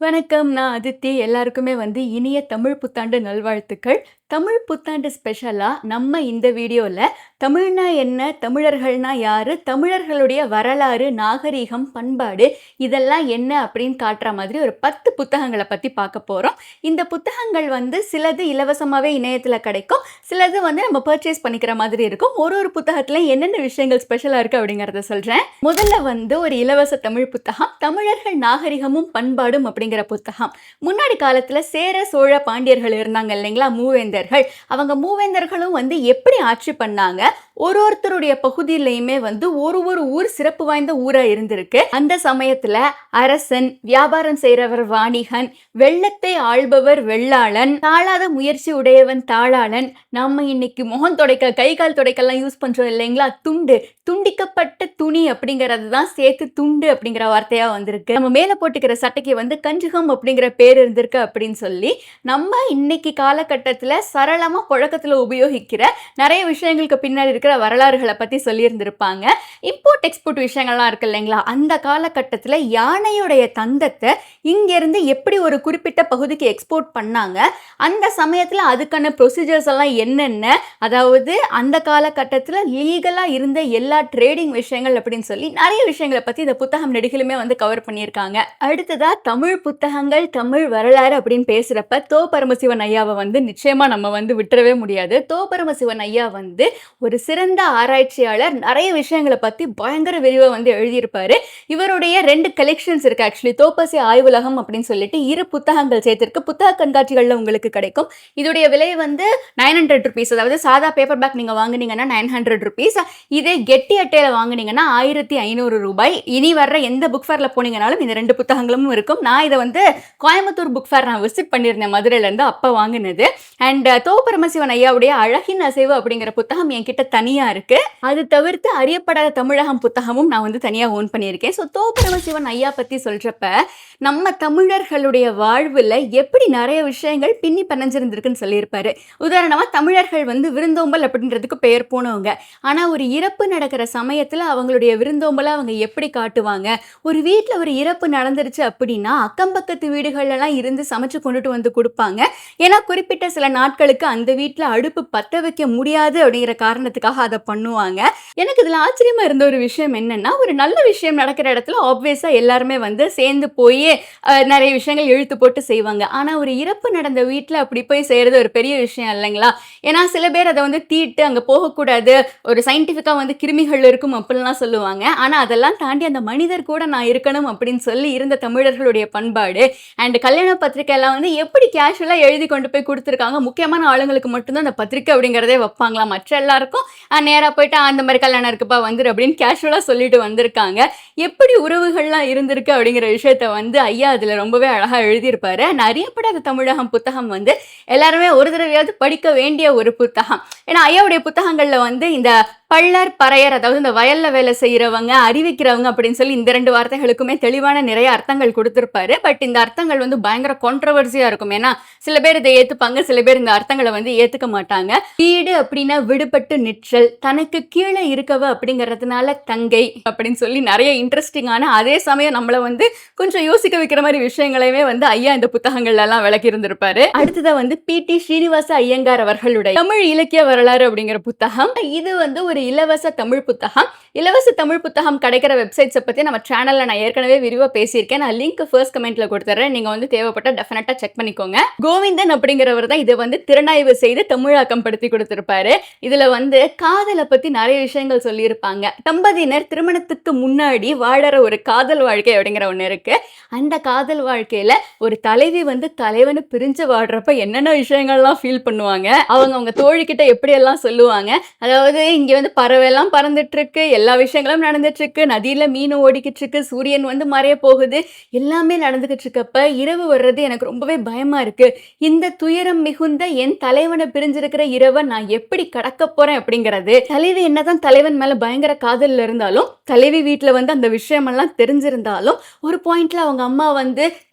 வணக்கம். நான் அதித்தி. எல்லாருக்குமே இனிய தமிழ் புத்தாண்டு நல்வாழ்த்துக்கள். தமிழ் புத்தாண்டு ஸ்பெஷலா நம்ம இந்த வீடியோல தமிழ்னா என்ன? தமிழர்கள்னா யாரு? தமிழர்களுடைய வரலாறு, நாகரீகம், பண்பாடு இதெல்லாம் என்ன அப்படின்னு காட்டுற மாதிரி ஒரு 10 புத்தகங்கள பத்தி பார்க்க போறோம். இந்த புத்தகங்கள் சிலது இலவசமாவே இணையத்துல கிடைக்கும். சிலது நம்ம பர்ச்சேஸ் பண்ணிக்கிற மாதிரி இருக்கும். ஒரு புத்தகத்துல என்னென்ன விஷயங்கள் ஸ்பெஷலா இருக்கு அப்படிங்கிறத சொல்றேன். முதல்ல ஒரு இலவச தமிழ் புத்தகம் தமிழர்கள் நாகரிகமும் பண்பாடும் அப்படிங்கிற புத்தகம். முன்னாடி காலத்துல சேர, சோழ, பாண்டியர்கள் இருந்தாங்க இல்லைங்களா? மூவேந்தர்கள். அவங்க மூவேந்தர்களும் எப்படி ஆட்சி பண்ணாங்க? ஒருத்தருடைய பகுதியிலையுமே ஒரு ஊர் சிறப்பு வாய்ந்த ஊரா இருந்திருக்கு. அந்த சமயத்துல அரசன், வியாபாரம் செய்றவர் வாணிகன், வெள்ளத்தை ஆள்பவர் வெள்ளாளன், தாழாத முயற்சி உடையவன் தாளாளன். நம்ம இன்னைக்கு முகம் துடைக்க, கை கால் துடைக்கெல்லாம் யூஸ் பண்றோம் இல்லைங்களா? துண்டு, துண்டிக்கப்பட்ட துணி அப்படிங்கறது தான் சேர்த்து துண்டு அப்படிங்கிற வார்த்தையா வந்திருக்கு. நம்ம மேல போட்டுக்கிற சட்டைக்கு கஞ்சுகம் அப்படிங்கிற பேர் இருந்திருக்கு அப்படின்னு சொல்லி நம்ம இன்னைக்கு காலகட்டத்துல சரளமா புழக்கத்துல உபயோகிக்கிற நிறைய விஷயங்களுக்கு பின்னாடி இருக்கிற வரலாறுகளை பத்தி சொல்லியிருந்திருப்பாங்க. இம்போர்ட் எக்ஸ்போர்ட் விஷயங்கள்லாம் இருக்கு இல்லைங்களா? அந்த காலகட்டத்துல யானையுடைய தந்தத்தை இங்கிருந்து எப்படி ஒரு குறிப்பிட்ட பகுதிக்கு எக்ஸ்போர்ட் பண்ணாங்க, அந்த சமயத்துல அதுக்கான ப்ரொசீஜர்ஸ் எல்லாம் என்னென்ன, அதாவது அந்த காலகட்டத்துல லீகலா இருந்த எல்லா ட்ரேடிங் விஷயங்கள் அப்படின்னு சொல்லி நிறைய விஷயங்களை பத்தி இந்த புத்தகம் நெடுகிலுமே கவர் பண்ணியிருக்காங்க. அடுத்ததா தமிழ் புத்தகங்கள், தமிழ் வரலாறு அப்படின்னு பேசுறப்ப தோ பரமசிவன் ஐயாவை நிச்சயமா நம்ம விட்டுறவே முடியாது. தோ பரமசிவன் ஐயா ஒரு சிறந்த ஆராய்ச்சியாளர். நிறைய விஷயங்களை பத்தி பயங்கர விரிவா எழுதியிருப்பாரு. இவருடைய 2 கலெக்ஷன்ஸ் இருக்கு. ஆக்சுவலி தோப்பசி ஆய்வுலகம் அப்படின்னு சொல்லிட்டு 2 புத்தகங்கள் சேர்த்திருக்கு. புத்தக கண்காட்சிகள்ல உங்களுக்கு கிடைக்கும். இதோடைய விலை 900 rupees. அதாவது சாதா பேப்பர் பேக் நீங்க வாங்குனீங்கன்னா 900 rupees. இதே கெட்டி அட்டையில வாங்குனீங்கன்னா 1500 ரூபாய். இனி வர்ற எந்த புக் ஃபேர்ல போனீங்கனாலும் இந்த 2 புத்தகங்களும் இருக்கும். நான் இதை கோயம்புத்தூர் புக் ஃபேர் நான் விசிட் பண்ணியிருந்தேன் மதுரையில இருந்து. அப்ப வாங்கினது. அண்ட் தோ பரமசிவன் ஐயாவுடைய அழகின் அசைவு அப்படிங்கிற புத்தகம் என்கிட்ட தனியா இருக்கு. அது தவிர்த்து அறியப்படாத தமிழகம் புத்தகமும் நான் தனியா ஓன் பண்ணியிருக்கேன். ஸோ தோ பரமசிவன் ஐயா பத்தி சொல்றப்ப நம்ம தமிழர்களுடைய வாழ்வுல எப்படி நிறைய விஷயங்கள் பின்னி பனஞ்சிருந்திருக்குன்னு சொல்லியிருப்பாரு. உதாரணமா தமிழர்கள் விருந்தோம்பல் அப்படின்றதுக்கு பெயர் போனவங்க. ஆனா ஒரு இறப்பு நடக்கிற சமயத்துல அவங்களுடைய விருந்தோம்பலை அவங்க எப்படி காட்டுவாங்க? ஒரு வீட்டுல ஒரு இறப்பு நடந்துருச்சு அப்படின்னா அக்கம் பக்கத்து வீடுகள்லாம் இருந்து சமைச்சு கொண்டுட்டு கொடுப்பாங்க. ஏன்னா குறிப்பிட்ட சில நாட்களுக்கு அந்த வீட்டுல அடுப்பு பத்த வைக்க முடியாது அப்படிங்கிற காரணத்துக்காக அதை பண்ணுவாங்க. எனக்கு இதுல ஆச்சரியமா இருந்த ஒரு விஷயம் என்னன்னா, ஒரு நல்ல விஷயம் நடக்கிற இடத்துல ஆப்வியஸா எல்லாருமே சேர்ந்து போய் நிறைய விஷயங்கள் இழுத்து போட்டு செய்வாங்க. ஆனா ஒரு இறப்பு நடந்த வீட்டுல அப்படி போய் செய்யறது ஒரு பெரிய விஷயம் இல்லைங்களா? ஏன்னா சில பேர் அதை தீட்டு அங்க போகக்கூடாது, ஒரு சயின்டிஃபிக்கா கிருமிகள் இருக்கும் அப்படின்லாம் சொல்லுவாங்க. ஆனா அதெல்லாம் தாண்டி அந்த மனிதர் கூட நான் இருக்கணும் அப்படின்னு சொல்லி இருந்த தமிழர்களுடைய பண்பாடு அண்ட் கல்யாண பத்திரிக்கை எல்லாம் எப்படி கேஷுவலா எழுதி கொண்டு போய் கொடுத்துருக்காங்க. முக்கியமான ஆளுங்களுக்கு மட்டும்தான் அந்த பத்திரிக்கை அப்படிங்கிறதே வைப்பாங்களாம். மற்ற எல்லாருக்கும் நேரா போயிட்டு அந்த மாதிரி கல்யாணம் இருக்குப்பா வந்துரு அப்படின்னு கேஷுவலா சொல்லிட்டு வந்திருக்காங்க. எப்படி உறவுகள்லாம் இருந்திருக்கு அப்படிங்கிற விஷயத்த ஐயா அதுல ரொம்பவே அழகா எழுதியிருப்பாரு. அறியப்படாத தமிழகம் புத்தகம் எல்லாருமே ஒரு தடவையாவது படிக்க வேண்டிய ஒரு புத்தகம். ஏன்னா ஐயாவுடைய புத்தகங்கள்ல இந்த பள்ளர், பறையர், அதாவது இந்த வயல்ல வேலை செய்யறவங்க, அறிவிக்கிறவங்க அப்படின்னு சொல்லி இந்த 2 வார்த்தைகளுக்குமே தெளிவான நிறைய அர்த்தங்கள் கொடுத்திருப்பாரு. பட் இந்த அர்த்தங்கள் பயங்கர கான்ட்ரவர்சியா இருக்கும். ஏன்னா சில பேர் இதை ஏத்துப்பாங்க, சில பேர் இந்த அர்த்தங்களை ஏத்துக்க மாட்டாங்க. வீடு அப்படின்னா விடுபட்டு நிற்றல், தனக்கு கீழே இருக்கவ அப்படிங்கறதுனால தங்கை அப்படின்னு சொல்லி நிறைய இன்ட்ரெஸ்டிங்கான, அதே சமயம் நம்மள கொஞ்சம் யோசிக்க வைக்கிற மாதிரி விஷயங்களையுமே ஐயா இந்த புத்தகங்கள்ல எல்லாம் விளக்கி இருந்திருப்பாரு. அடுத்ததா பி.டி. ஸ்ரீனிவாச ஐயங்கார் அவர்களுடைய தமிழ் இலக்கிய வரலாறு அப்படிங்கிற புத்தகம். இது ஒரு இலவச தமிழ் புத்தகம். இலவச தமிழ் புத்தகம் கிடைக்கிற வெப்சைட்ஸை பத்தி நம்ம சேனல்ல நான் ஏற்கனவே விரிவா பேசியிருக்கேன். நான் லிங்க் ஃபர்ஸ்ட் கமெண்ட்ல கொடுத்துறேன். நீங்க தேவைப்பட்ட டெஃபினட்டா செக் பண்ணிக்கோங்க. கோவிந்தன் அப்படிங்கிறவர் தான் இதை திறனாய்வு செய்து தமிழாக்கம் படுத்தி கொடுத்திருப்பாரு. இதுல காதலை பத்தி நிறைய விஷயங்கள் சொல்லியிருப்பாங்க. தம்பதியினர் திருமணத்துக்கு முன்னாடி வாழற ஒரு காதல் வாழ்க்கை அப்படிங்கிற ஒண்ணு இருக்கு. அந்த காதல் வாழ்க்கையில ஒரு தலைவி தலைவனு பிரிஞ்சு வாடுறப்ப என்னென்ன விஷயங்கள்லாம் ஃபீல் பண்ணுவாங்க, அவங்க தோழிக்கிட்ட எப்படி எல்லாம் சொல்லுவாங்க. அதாவது இங்க பறவை எல்லாம் பறந்துட்டு இருக்கு, எல்லா விஷயங்களும் நடந்துட்டு இருக்கு, நதியில மீன் ஓடிக்கிட்டு இருக்கு, சூரியன் மறைய போகுது, எல்லாமே நடந்துகிட்டு இருக்கப்ப இரவு வர்றது எனக்கு ரொம்பவே பயமா இருக்கு. இந்த துயரம் மிகுந்த என் தலைவனை பிரிஞ்சிருக்கிற இரவை நான் எப்படி கடக்க போறேன் அப்படிங்கிறது. தலைவி என்னதான் தலைவன் மேல பயங்கர காதல்ல இருந்தாலும், தலைவி வீட்டுல அந்த விஷயமெல்லாம் தெரிஞ்சிருந்தாலும் ஒரு பாயிண்ட்ல அவங்க அம்மா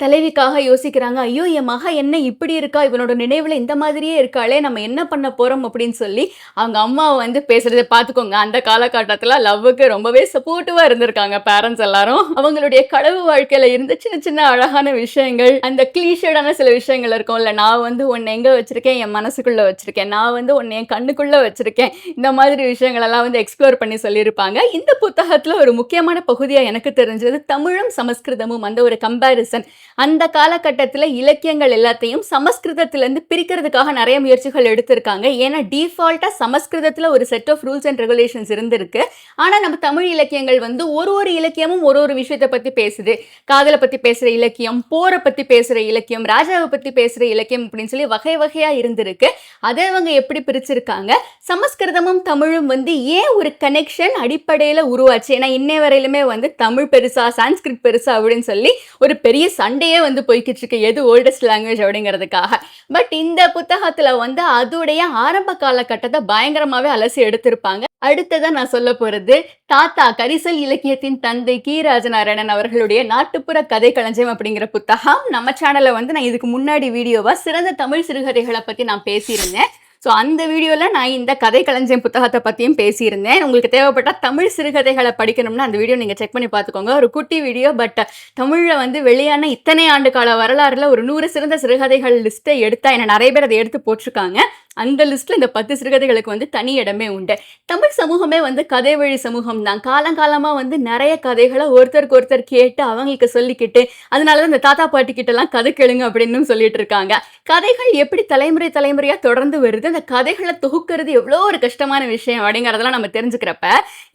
தலைவிக்காக யோசிக்கிறாங்க. ஐயோ என் மக என்ன இப்படி இருக்கா, இவனோட நினைவுல இந்த மாதிரியே இருக்காளே, நம்ம என்ன பண்ண போறோம் அப்படின்னு சொல்லி அவங்க அம்மா பேசுறதை பார்த்து பாத்துக்கோங்க, அந்த காலகட்டத்துல லவ்வுக்கு ரொம்பவே சப்போர்ட்டிவா இருந்திருக்காங்க பேரண்ட்ஸ் எல்லாரும். அவங்களுடைய களவு வாழ்க்கையில இருந்த சின்ன சின்ன அழகான விஷயங்கள், அந்த கிளீஷேடான சில விஷயங்கள் இருக்கும்ல, நான் வந்து உன்னை எங்க வச்சிருக்கேன், என் மனசுக்குள்ள வச்சிருக்கேன், நான் வந்து உன்னை என் கண்ணுக்குள்ள வச்சிருக்கேன், இந்த மாதிரி விஷயங்கள் எல்லாம் வந்து எக்ஸ்ப்ளோர் பண்ணி சொல்லியிருப்பாங்க. இந்த புத்தகத்துல ஒரு முக்கியமான பகுதியா எனக்கு தெரிஞ்சது தமிழும் சமஸ்கிருதமும் அந்த ஒரு கம்பேரிசன். அந்த காலகட்டத்துல இலக்கியங்கள் எல்லாத்தையும் சமஸ்கிருதத்திலிருந்து பிரிக்கிறதுக்காக நிறைய முயற்சிகள் எடுத்திருக்காங்க. ஏன்னா டிஃபால்ட்டா சமஸ்கிருதத்துல ஒரு set of rules and regulations இருந்திருக்கு. ஆனா நம்ம தமிழ் இலக்கியங்கள் வந்து ஒரு இலக்கியமும் ஒரு விஷயத்தை பத்தி பேசுது. காதலை பத்தி பேசுற இலக்கியம், போரை பத்தி பேசுற இலக்கியம், ராஜாவை பத்தி பேசுற இலக்கியம் அப்படின்னு சொல்லி வகை வகையா இருந்திருக்கு. அதை அவங்க எப்படி பிரிச்சிருக்காங்க, சமஸ்கிருதமும் தமிழும் வந்து ஏன் ஒரு கனெக்ஷன் அடிப்படையில உருவாச்சு, ஏன்னா இன்னை வரையிலுமே வந்து தமிழ் பெருசா சான்ஸ்கிரிட் பெருசா அப்படின்னு சொல்லி ஒரு பெரிய சண்டையே வந்து போய்கிட்டு இருக்கு, எது ஓல்டஸ்ட் லாங்குவேஜ் அப்படிங்கிறதுக்காக. பட் இந்த புத்தகத்துல வந்து அதோடைய ஆரம்ப காலகட்டத்தை பயங்கரமாவே அலசி எடுத்திருப்பாங்க. அடுத்ததா நான் சொல்ல போறது தாத்தா கரிசல் இலக்கியத்தின் தந்தை கி ராஜநாராயணன் அவர்களுடைய நாட்டுப்புற கதை களஞ்சியம் அப்படிங்கிற புத்தகம். நம்ம சேனல்ல வந்து நான் இதுக்கு முன்னாடி வீடியோவா சிறந்த தமிழ் சிறுகதைகளை பத்தி நான் பேசியிருந்தேன். ஸோ அந்த வீடியோவில் நான் இந்த கதை களஞ்சியம் புத்தகத்தை பற்றியும் பேசியிருந்தேன். உங்களுக்கு தேவைப்பட்டால் தமிழ் சிறுகதைகளை படிக்கணும்னா அந்த வீடியோ நீங்கள் செக் பண்ணி பார்த்துக்கோங்க. ஒரு குட்டி வீடியோ, பட் தமிழில் வந்து வெளியான இத்தனை ஆண்டு கால வரலாறுல ஒரு 100 சிறந்த சிறுகதைகள் லிஸ்ட்டை எடுத்தா என்ன நிறைய பேர் அதை எடுத்து போட்டிருக்காங்க. அந்த லிஸ்ட்டில் இந்த 10 சிறுகதைகளுக்கு வந்து தனி இடமே உண்டு. தமிழ் சமூகமே வந்து கதை வழி சமூகம் தான். காலங்காலமாக வந்து நிறைய கதைகளை ஒருத்தருக்கு ஒருத்தர் கேட்டு அவங்களுக்கு சொல்லிக்கிட்டு, அதனால தான் இந்த தாத்தா பாட்டி கிட்டலாம் கதை கேளுங்க அப்படின்னு சொல்லிட்டு இருக்காங்க. கதைகள் எப்படி தலைமுறையாக தொடர்ந்து வருது, அந்த கதைகளை தொகுக்கிறது எவ்வளோ ஒரு கஷ்டமான விஷயம் அப்படிங்கிறதெல்லாம் நம்ம தெரிஞ்சுக்கிறப்ப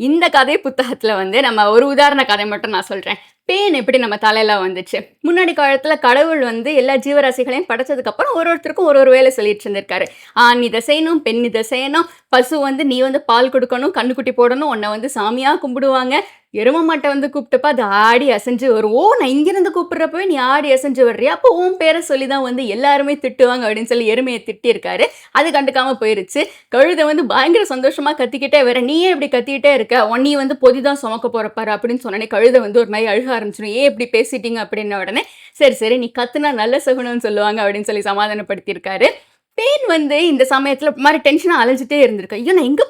இந்த கதை புத்தகத்தில் வந்து நம்ம ஒரு உதாரண கதை மட்டும் நான் சொல்கிறேன். பேன் எப்படி நம்ம தலையில வந்துச்சு. முன்னாடி காலத்துல கடவுள் வந்து எல்லா ஜீவராசிகளையும் படைச்சதுக்கு அப்புறம் ஒருத்தருக்கும் ஒரு வேலை சொல்லிட்டு இருந்திருக்காரு. ஆண் இதை செய்யணும், பெண் இதை செய்யணும், பசு வந்து நீ வந்து பால் கொடுக்கணும், கண்ணுக்குட்டி போடணும், உன்னை வந்து சாமியா கும்பிடுவாங்க. எரும மாட்டை வந்து கூப்பிட்டப்ப அது ஆடி அசைஞ்சு வரும். ஓ, நான் இங்கிருந்து கூப்பிடுறப்பவே நீ ஆடி அசைஞ்சு வர்றியா, அப்போ உன் பேரை சொல்லிதான் வந்து எல்லாருமே திட்டுவாங்க அப்படின்னு சொல்லி எருமையை திட்டிருக்காரு. அது கண்டுக்காம போயிருச்சு. கழுதை வந்து பயங்கர சந்தோஷமா கத்திக்கிட்டே வேற, நீயே இப்படி கத்திக்கிட்டே இருக்க, நீ வந்து பொதிதான் சுமக்க போறப்பாரு அப்படின்னு சொன்னே கழுதை வந்து ஒரு மாதிரி அழுக ஆரம்பிச்சிடும். ஏன் இப்படி பேசிட்டீங்க அப்படின்ன உடனே சரி நீ கத்துனா நல்ல சகுனம்னு சொல்லுவாங்க அப்படின்னு சொல்லி சமாதானப்படுத்தியிருக்காரு. பேன் வந்து இந்த சமயத்தில் மாதிரி டென்ஷனாக அலைஞ்சிட்டே இருந்திருக்கு. ஐயோ நான் எங்கே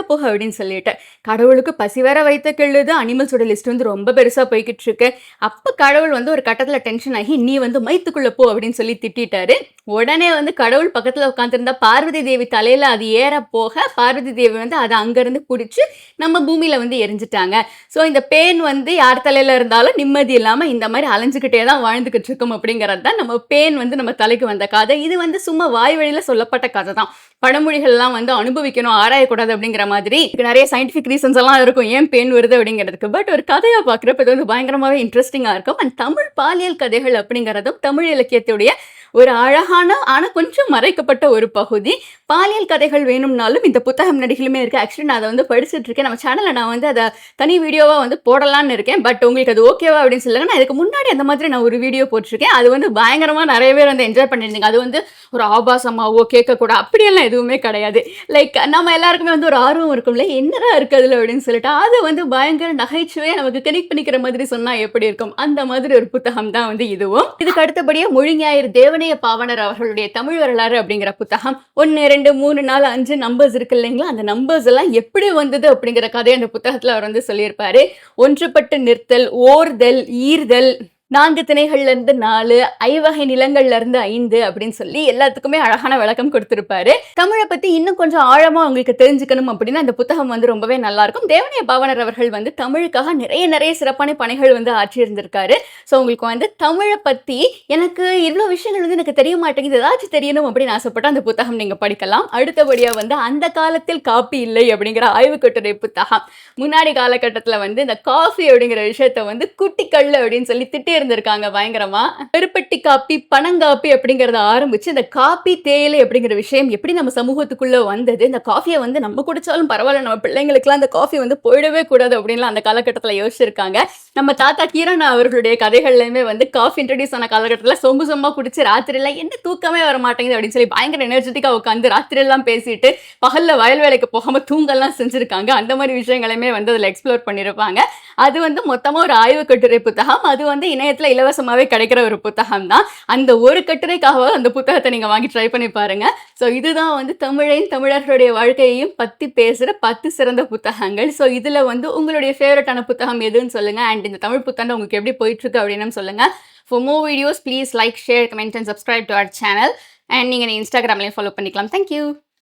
போக அப்படின்னு சொல்லிட்டு கடவுளுக்கு பசி வேற வைத்த கெழுது. அனிமல்ஸோட லிஸ்ட் வந்து ரொம்ப பெருசாக போய்கிட்டு இருக்கு. அப்போ கடவுள் வந்து ஒரு கட்டத்தில் டென்ஷன் ஆகி நீ வந்து மைத்துக்குள்ளே போ அப்படின்னு சொல்லி திட்டாரு. உடனே வந்து கடவுள் பக்கத்தில் உட்காந்துருந்தா பார்வதி தேவி தலையில் அது ஏற போக பார்வதி தேவி வந்து அதை அங்கேருந்து பிடிச்சி நம்ம பூமியில் வந்து எரிஞ்சிட்டாங்க. ஸோ இந்த பேன் வந்து யார் தலையில் இருந்தாலும் நிம்மதி இல்லாமல் இந்த மாதிரி அலைஞ்சிக்கிட்டே தான் வாழ்ந்துக்கிட்டு இருக்கோம் அப்படிங்கிறது தான் நம்ம பேன் வந்து நம்ம தலைக்கு வந்த கதை. இது வந்து சும்மா வாய் வழியில் சொல்லப்பட்ட கதை தான். பழமொழிகள்லாம் வந்து அனுபவிக்கணும், ஆராயக்கூடாது அப்படிங்கிற மாதிரி நிறைய சயின்டிஃபிக் ரீசன்ஸ் எல்லாம் இருக்கும் ஏன் பெயின் வருது அப்படிங்கிறதுக்கு. பட் ஒரு கதையா பார்க்குறப்ப இது வந்து பயங்கரமாவே இன்ட்ரெஸ்டிங்கா இருக்கும். அண்ட் தமிழ் பாலியல் கதைகள் அப்படிங்கிறதும் தமிழ் இலக்கியத்துடைய ஒரு அழகான ஆனால் கொஞ்சம் மறைக்கப்பட்ட ஒரு பகுதி. பாலியல் கதைகள் வேணும்னாலும் இந்த புத்தகம் நடிகளுமே இருக்கு. ஆக்சுவலி நான் அதை வந்து படிச்சுட்டு இருக்கேன். நம்ம சேனலில் நான் வந்து அதை தனி வீடியோவாக வந்து போடலான்னு இருக்கேன். பட் உங்களுக்கு அது ஓகேவா அப்படின்னு சொல்லுங்க. நான் இதுக்கு முன்னாடி அந்த மாதிரி நான் ஒரு வீடியோ போட்டிருக்கேன். அது வந்து பயங்கரமாக நிறைய பேர் வந்து என்ஜாய் பண்ணியிருந்தீங்க. அது வந்து ஒரு ஆபாசமாவோ கேட்கக்கூடாது அப்படியெல்லாம் எதுவுமே கிடையாது. லைக் நம்ம எல்லாருக்குமே வந்து ஒரு ஆர்வம் இருக்கும்ல, என்னடா இருக்குது அதில் அப்படின்னு சொல்லிட்டு அது வந்து பயங்கர நகைச்சுவையாக நமக்கு கனெக்ட் பண்ணிக்கிற மாதிரி சொன்னால் எப்படி இருக்கும், அந்த மாதிரி ஒரு புத்தகம் தான் வந்து இதுவும். இதுக்கு அடுத்தபடியாக மொழிஞாயிறு தேவனைய பாவனர் அவர்களுடைய தமிழ் வரலாறு அப்படிங்கிற புத்தகம் 1 2 3 4 5 நம்பர்ஸ் இருக்கு இல்லைங்களா, அந்த நம்பர்ஸ் எல்லாம் எப்படி வந்தது அப்படிங்கிற கதையை அந்த புத்தகத்தில் அவர் வந்து சொல்லியிருப்பாரு. ஒன்றுபட்டு நிற்தல், ஓர்தல், ஈர்தல், 4 திணைகள்ல இருந்து 4, ஐவகை நிலங்கள்ல இருந்து 5 அப்படின்னு சொல்லி எல்லாத்துக்குமே அழகான விளக்கம் கொடுத்திருப்பாரு. தமிழை பத்தி இன்னும் கொஞ்சம் ஆழமா உங்களுக்கு தெரிஞ்சுக்கணும் அப்படின்னா அந்த புத்தகம் வந்து ரொம்பவே நல்லா இருக்கும். தேவனைய பாவனர் அவர்கள் வந்து தமிழுக்காக நிறைய சிறப்பான பணிகள் வந்து ஆற்றியிருந்திருக்காரு. ஸோ உங்களுக்கு வந்து தமிழை பத்தி எனக்கு இவ்வளோ விஷயங்கள் வந்து எனக்கு தெரிய மாட்டேங்குது, ஏதாச்சும் தெரியணும் அப்படின்னு ஆசைப்பட்டு அந்த புத்தகம் நீங்க படிக்கலாம். அடுத்தபடியா வந்து அந்த காலத்தில் காப்பி இல்லை அப்படிங்கிற ஆய்வு கட்டுரை புத்தகம். முன்னாடி காலகட்டத்தில் வந்து இந்த காஃபி அப்படிங்கிற விஷயத்த வந்து குட்டிக்கல் அப்படின்னு சொல்லி திட்டி இருந்திருக்காங்க பயங்கரமா. பெருப்பட்டி காப்பி, பனங்காப்பி அப்படிங்கறத ஆரம்பிச்சு இந்த காப்பி தேயிலை அப்படிங்கிற விஷயம் எப்படி நம்ம சமூகத்துக்குள்ள வந்தது, இந்த காஃபியை வந்து நம்ம குடிச்சாலும் பரவாயில்ல, நம்ம பிள்ளைங்களுக்குலாம் அந்த காஃபி வந்து போயிடவே கூடாது அப்படின்லாம் அந்த காலகட்டத்தில் யோசிச்சிருக்காங்க. நம்ம தாத்தா கீரனா அவர்களுடைய கதைகள்லையுமே வந்து காஃபி இன்ட்ரடியூஸ் ஆன காலகட்டத்தில் சொம்பு குடிச்சு ராத்திரில என்ன தூக்கமே வர மாட்டேங்குது அப்படின்னு சொல்லி பயங்கர எனர்ஜெட்டிக்கா உட்காந்து ராத்திரியெல்லாம் பேசிட்டு பகல்ல வயல் வேலைக்கு போகாம தூங்கெல்லாம் செஞ்சிருக்காங்க. அந்த மாதிரி விஷயங்களையுமே வந்து அதில் எக்ஸ்ப்ளோர் பண்ணியிருப்பாங்க. அது வந்து மொத்தமாக ஒரு ஆய்வு கட்டுரை புத்தகம். அது வந்து இணையத்துல இலவசமாவே கிடைக்கிற ஒரு புத்தகம் தான். அந்த ஒரு கட்டுரைக்காக அந்த புத்தகத்தை நீங்க வாங்கி ட்ரை பண்ணி பாருங்க. ஸோ இதுதான் வந்து தமிழையும் தமிழர்களுடைய வாழ்க்கையையும் பத்தி பேசுற 10 சிறந்த புத்தகங்கள். ஸோ இதுல வந்து உங்களுடைய ஃபேவரட்டான புத்தகம் எதுன்னு சொல்லுங்க. அண்ட் இந்த தமிழ் புத்தாண்டு உங்களுக்கு எப்படி போயிட்டு இருக்கு அப்படின்னு சொல்லுங்க. For more videos, please like, share, comment and subscribe to our channel. And நீங்க Instagramலயும் ஃபாலோ பண்ணிக்கலாம். Thank you.